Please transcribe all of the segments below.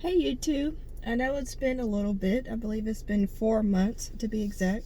Hey YouTube, I know it's been a little bit. I believe it's been 4 months to be exact.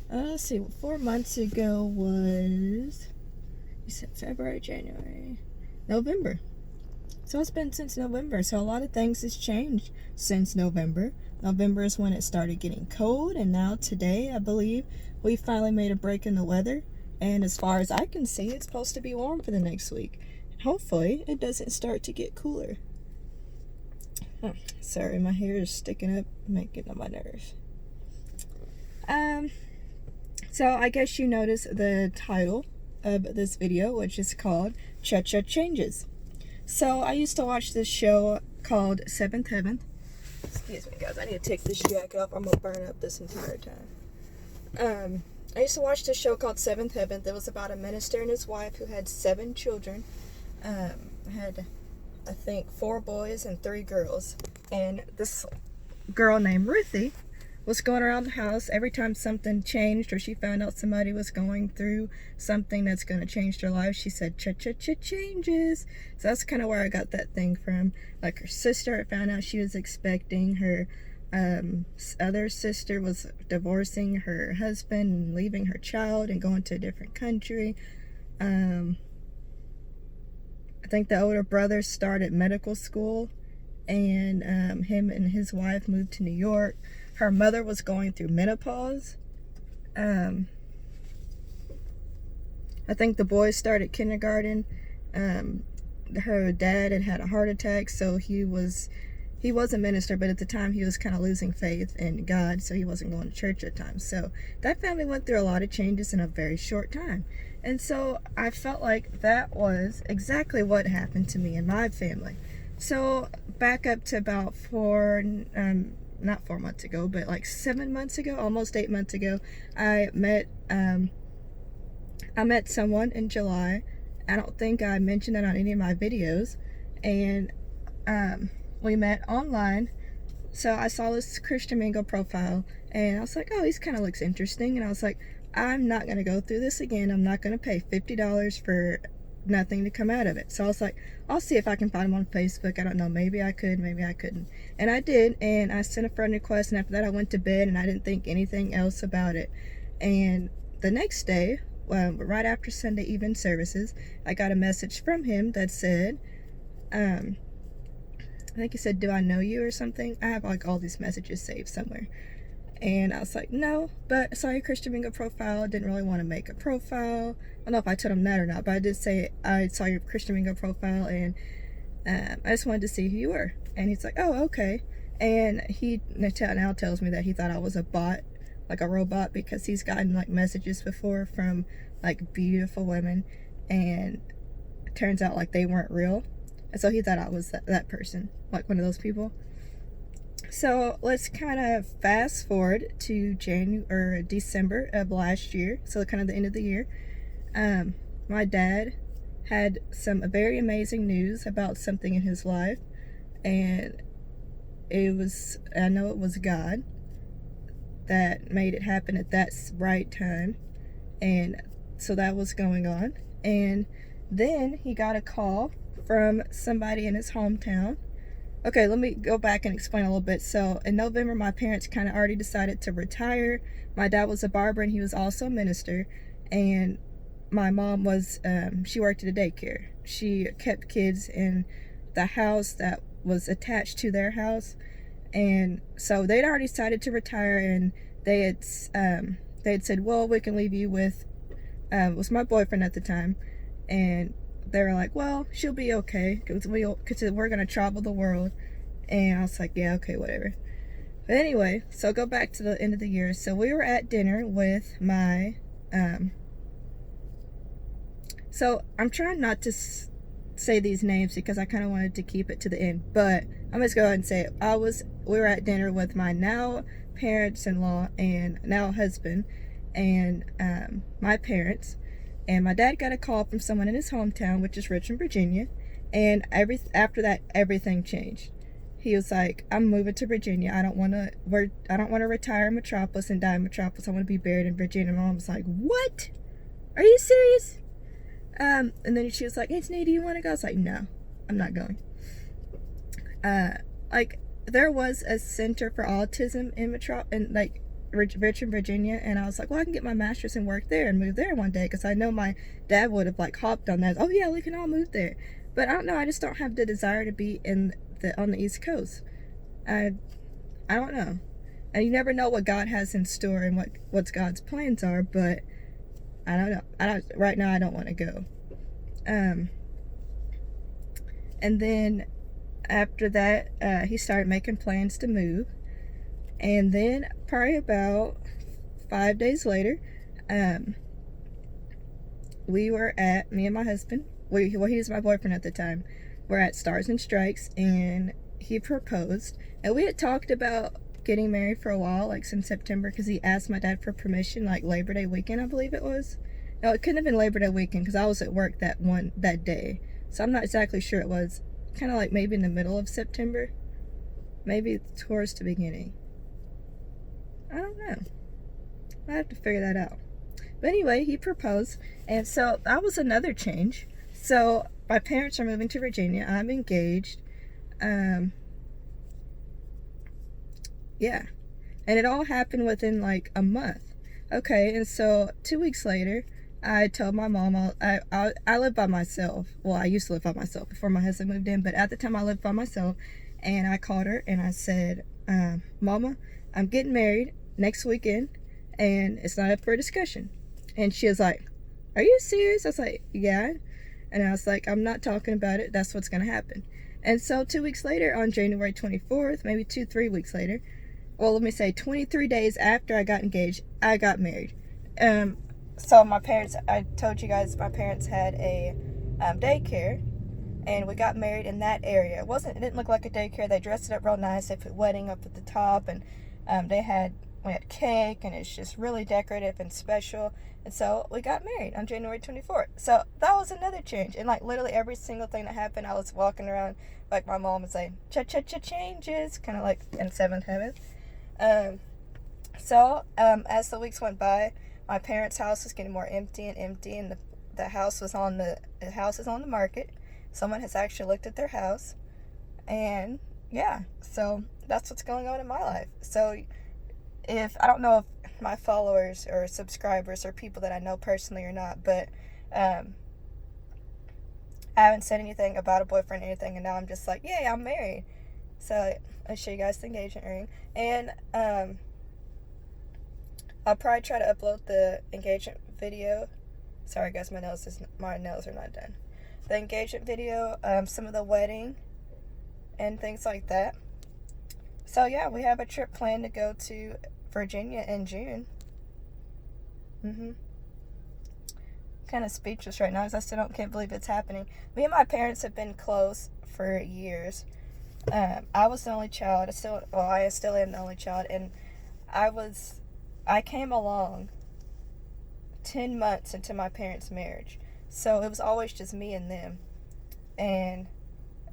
Let's see, 4 months ago was, you said February, January, November. So it's been since November. So a lot of things has changed since November. November is when it started getting cold, and now today, I believe, we finally made a break in the weather. And as far as I can see, it's supposed to be warm for the next week. Hopefully, it doesn't start to get cooler. Oh, sorry, my hair is sticking up, making on my nerves. Um, so I guess you noticed the title of this video, which is called Cha-Cha Changes. So I used to watch this show called Seventh Heaven. Excuse me, guys. I need to take this jacket off. I'm gonna burn up this entire time. I used to watch this show called Seventh Heaven. That was about a minister and his wife who had 7 children. Had, I think, 4 boys and 3 girls. And this girl named Ruthie was going around the house every time something changed or she found out somebody was going through something that's going to change their life. She said, cha-cha-cha changes. So that's kind of where I got that thing from. Like her sister, I found out she was expecting. Her other sister was divorcing her husband and leaving her child and going to a different country. I think the older brother started medical school, and him and his wife moved to New York. Her mother was going through menopause. I think the boys started kindergarten. Her dad had a heart attack, so he was a minister, but at the time he was kind of losing faith in God, so he wasn't going to church at times. So that family went through a lot of changes in a very short time. And so I felt like that was exactly what happened to me and my family. So back up to about not 4 months ago, but like 7 months ago, almost 8 months ago, I met someone in July. I don't think I mentioned that on any of my videos. And we met online. So I saw this Christian Mingle profile and I was like, oh, he kind of looks interesting. And I was like, I'm not going to go through this again. I'm not going to pay $50 for nothing to come out of it. So I was like, I'll see if I can find him on Facebook. I don't know, maybe I could, maybe I couldn't. And I did, and I sent a friend request, and after that I went to bed and I didn't think anything else about it. And the next day, right after Sunday evening services, I got a message from him that said, I think he said, do I know you or something? I have like all these messages saved somewhere. And I was like, no, but I saw your Christian Mingle profile. I didn't really want to make a profile. I don't know if I told him that or not, but I did say I saw your Christian Mingle profile and I just wanted to see who you were. And he's like, oh, okay. And he now tells me that he thought I was a bot, like a robot, because he's gotten like messages before from like beautiful women, and it turns out like they weren't real. And so he thought I was that person, like one of those people. So let's kind of fast forward to December of last year, so kind of the end of the year. My dad had some very amazing news about something in his life, and I know it was God that made it happen at that right time, and so that was going on. And then he got a call from somebody in his hometown. Okay, let me go back and explain a little bit. So in November, my parents kind of already decided to retire. My dad was a barber and he was also a minister. And my mom was, she worked at a daycare. She kept kids in the house that was attached to their house. And so they'd already decided to retire, and they had said, well, we can leave you with, was my boyfriend at the time. And they were like, well, she'll be okay because we're going to travel the world. And I was like, yeah, okay, whatever. But anyway, so go back to the end of the year. So we were at dinner with my, so I'm trying not to say these names because I kind of wanted to keep it to the end, but I'm just going to say it. We were at dinner with my now parents-in-law and now husband and my parents. And my dad got a call from someone in his hometown, which is Richmond, Virginia. And after that, everything changed. He was like, I'm moving to Virginia. I don't want to retire in Metropolis and die in Metropolis. I want to be buried in Virginia. My mom was like, what? Are you serious? And then she was like, hey, Snee, do you want to go? I was like, no, I'm not going. Like, there was a center for autism in like Richmond, Virginia, and I was like, well, I can get my master's and work there and move there one day, because I know my dad would have like hopped on that. Oh yeah, we can all move there. But I don't know, I just don't have the desire to be on the East Coast. I don't know. And you never know what God has in store and what God's plans are, but I don't know. Right now I don't want to go. And then after that, he started making plans to move. And then probably about 5 days later, me and my husband, he was my boyfriend at the time, we're at Stars and Strikes, and he proposed. And we had talked about getting married for a while, like since September, because he asked my dad for permission, like Labor Day weekend, I believe it was. No, it couldn't have been Labor Day weekend, because I was at work that day. So I'm not exactly sure. It was kind of like maybe in the middle of September, maybe towards the beginning. I don't know. I have to figure that out. But anyway, he proposed, and so that was another change. So my parents are moving to Virginia. I'm engaged. Yeah. And it all happened within like a month. Okay, and so 2 weeks later, I told my mom I live by myself. Well, I used to live by myself before my husband moved in, but at the time I lived by myself. And I called her and I said, Mama, I'm getting married next weekend, and it's not up for discussion. And she was like, are you serious? I was like, yeah. And I was like, I'm not talking about it. That's what's going to happen. And so 2 weeks later, on January 24th, maybe 3 weeks later, well, let me say 23 days after I got engaged, I got married. So my parents, I told you guys, my parents had a daycare, and we got married in that area. It didn't look like a daycare. They dressed it up real nice. They put wedding up at the top, and we had cake, and it's just really decorative and special. And so we got married on January 24th. So that was another change. And like literally every single thing that happened, I was walking around like my mom would say, cha-cha-cha changes, kind of like in Seventh Heaven. So as the weeks went by, my parents' house was getting more empty, and the house is on the market. Someone has actually looked at their house, and yeah, so that's what's going on in my life. So I don't know if my followers or subscribers are people that I know personally or not, but I haven't said anything about a boyfriend or anything, and now I'm just like, yay, I'm married. So I'll show you guys the engagement ring, and I'll probably try to upload the engagement video. Sorry guys, my nails are not done. The engagement video, some of the wedding, and things like that. So yeah, we have a trip planned to go to Virginia in June. Kind of speechless right now, because I still can't believe it's happening. Me and my parents have been close for years. I was the only child. I still am the only child, and I came along 10 months into my parents' marriage. So it was always just me and them. And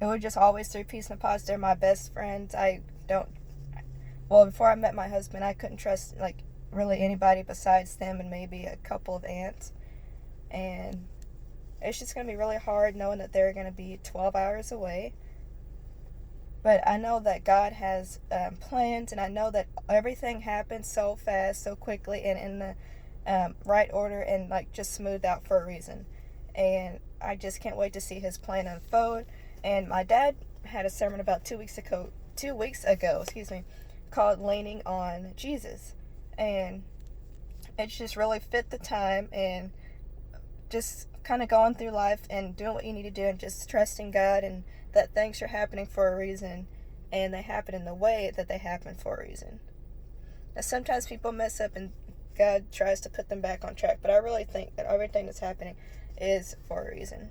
it was just always through peace and pause. They're my best friends. Before I met my husband, I couldn't trust, like, really anybody besides them and maybe a couple of aunts. And it's just going to be really hard knowing that they're going to be 12 hours away. But I know that God has plans, and I know that everything happens so fast, so quickly, and in the right order, and like just smoothed out for a reason. And I just can't wait to see His plan unfold. And my dad had a sermon about 2 weeks ago, called "Leaning on Jesus," and it's just really fit the time, and just kind of going through life and doing what you need to do, and just trusting God, and that things are happening for a reason, and they happen in the way that they happen for a reason. Now, sometimes people mess up and God tries to put them back on track, but I really think that everything that's happening is for a reason.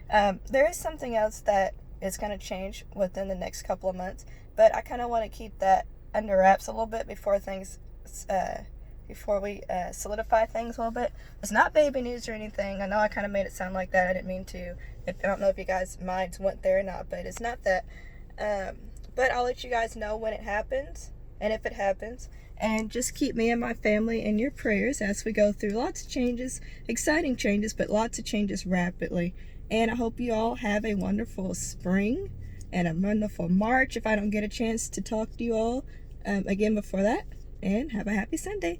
There is something else that is going to change within the next couple of months, but I kind of want to keep that under wraps a little bit before we solidify things a little bit. It's not baby news or anything. I know I kind of made it sound like that. I didn't mean to. I don't know if you guys' minds went there or not, but it's not that. But I'll let you guys know when it happens, and if it happens. And just keep me and my family in your prayers as we go through lots of changes, exciting changes, but lots of changes rapidly. And I hope you all have a wonderful spring and a wonderful March if I don't get a chance to talk to you all again before that. And have a happy Sunday.